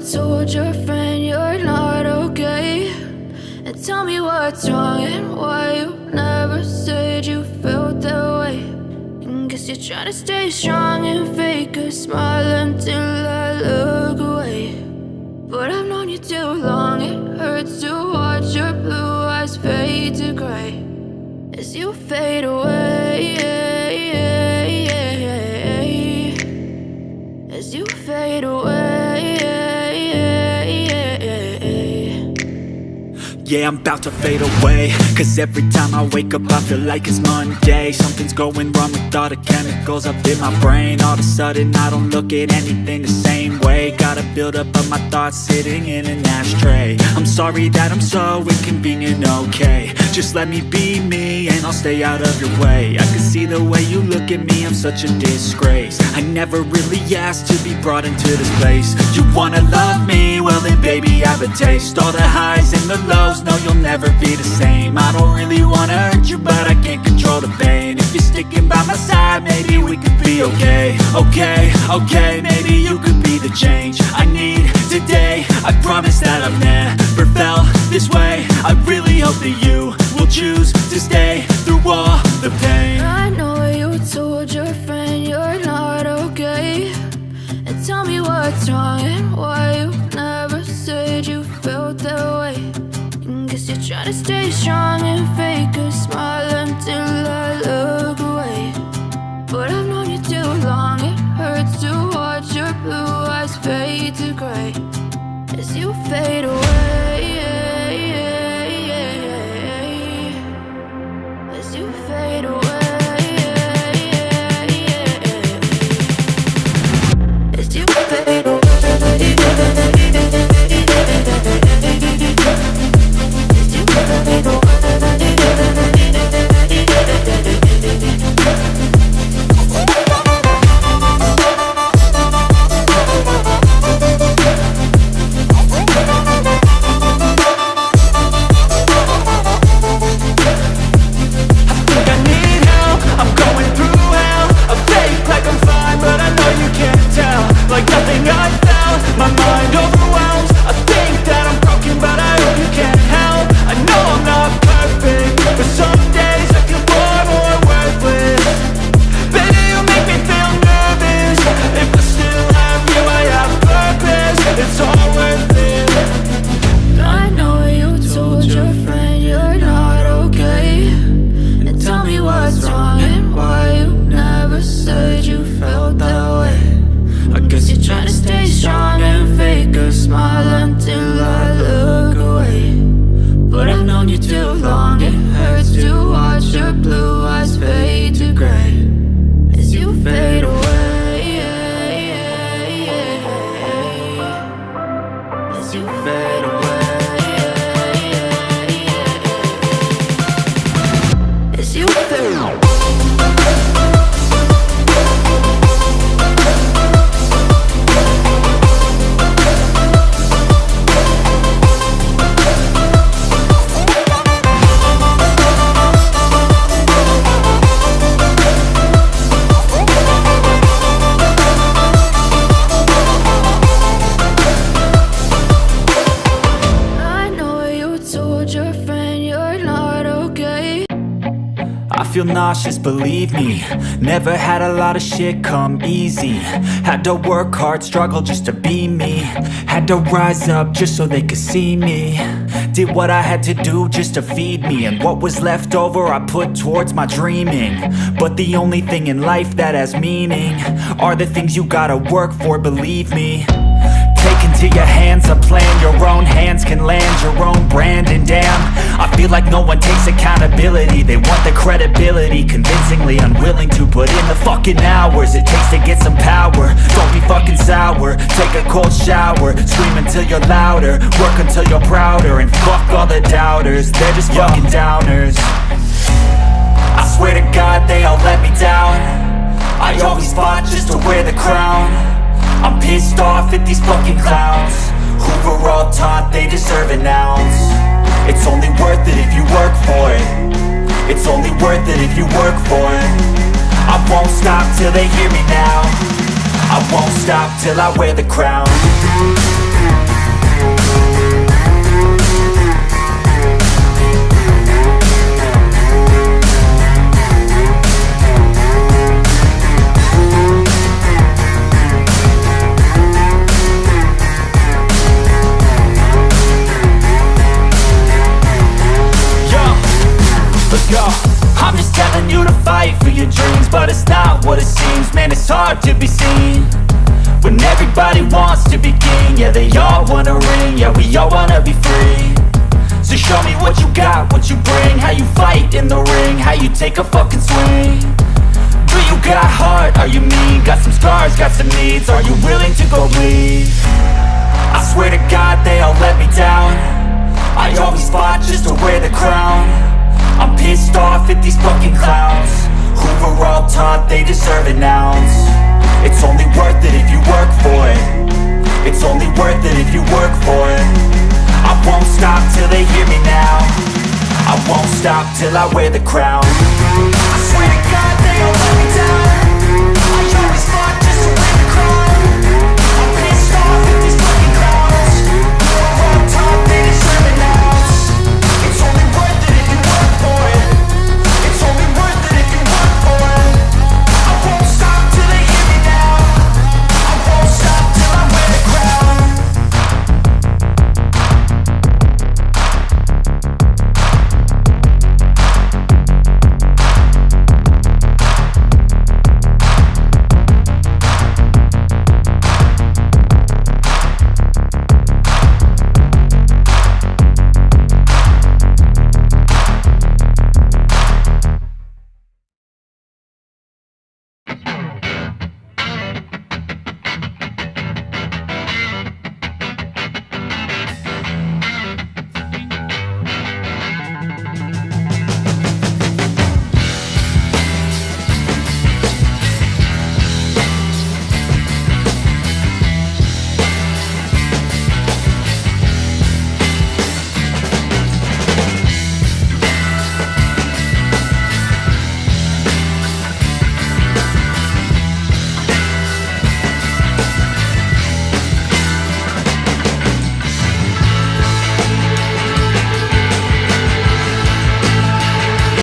told your friend you're not okay? And tell me what's wrong and why you never said you felt that way. And guess you're trying to stay strong and fake a smile until I look away. But I've known you too long, it hurts to watch your blue eyes fade to gray as you fade away, as you fade away. Yeah, I'm about to fade away, cause every time I wake up I feel like it's Monday. Something's going wrong with all the chemicals up in my brain. All of a sudden I don't look at anything the same way. Gotta build up of my thoughts sitting in an ashtray. I'm sorry that I'm so inconvenient, okay? Just let me be me and I'll stay out of your way. I can see the way you look at me, I'm such a disgrace. I never really asked to be brought into this place. You wanna love me? Well then baby have a taste. All the highs and the lows, no, you'll never be the same. I don't really wanna hurt you, but I can't control the pain. If you're sticking by my side, maybe we could be okay. Okay, maybe you could be the change I need today. I promise that I've never felt this way. I really hope that you will choose to stay through all the pain. I know you told your friend you're not okay. And tell me what's wrong and why you never said you felt that way. Guess you're trying to stay strong and fake a smile until I look away. But I've known you too long, it hurts to watch your blue eyes fade to gray as you fade away, as you fade away, as you fade away. Feel nauseous, believe me. Never had a lot of shit come easy. Had to work hard, struggle just to be me. Had to rise up just so they could see me. Did what I had to do just to feed me. And what was left over I put towards my dreaming. But the only thing in life that has meaning are the things you gotta work for, believe me. Take into your hands a plan, your own hands can land your own brand. And damn, I feel like no one takes accountability. They want the credibility, convincingly unwilling to put in the fucking hours it takes to get some power. Don't be fucking sour, take a cold shower. Scream until you're louder, work until you're prouder. And fuck all the doubters, they're just fucking downers. I swear to God they all let me down. I always fought just to wear the crown. I'm pissed off at these fucking clowns who were all taught they deserve an ounce. It's only worth it if you work for it. It's only worth it if you work for it. I won't stop till they hear me now. I won't stop till I wear the crown. your dreams, but it's not what it seems. Man, it's hard to be seen when everybody wants to be king. Yeah, they all wanna ring, yeah, we all wanna be free. So show me what you got, what you bring, how you fight in the ring, how you take a fucking swing. Do you got heart, are you mean? Got some scars, got some needs, are you willing to go bleed? I swear to God they all let me down. I always fought just to wear the crown. I'm pissed off at these fucking clowns who were all taught they deserve an ounce. It's only worth it if you work for it. It's only worth it if you work for it. I won't stop till they hear me now. I won't stop till I wear the crown. I swear to God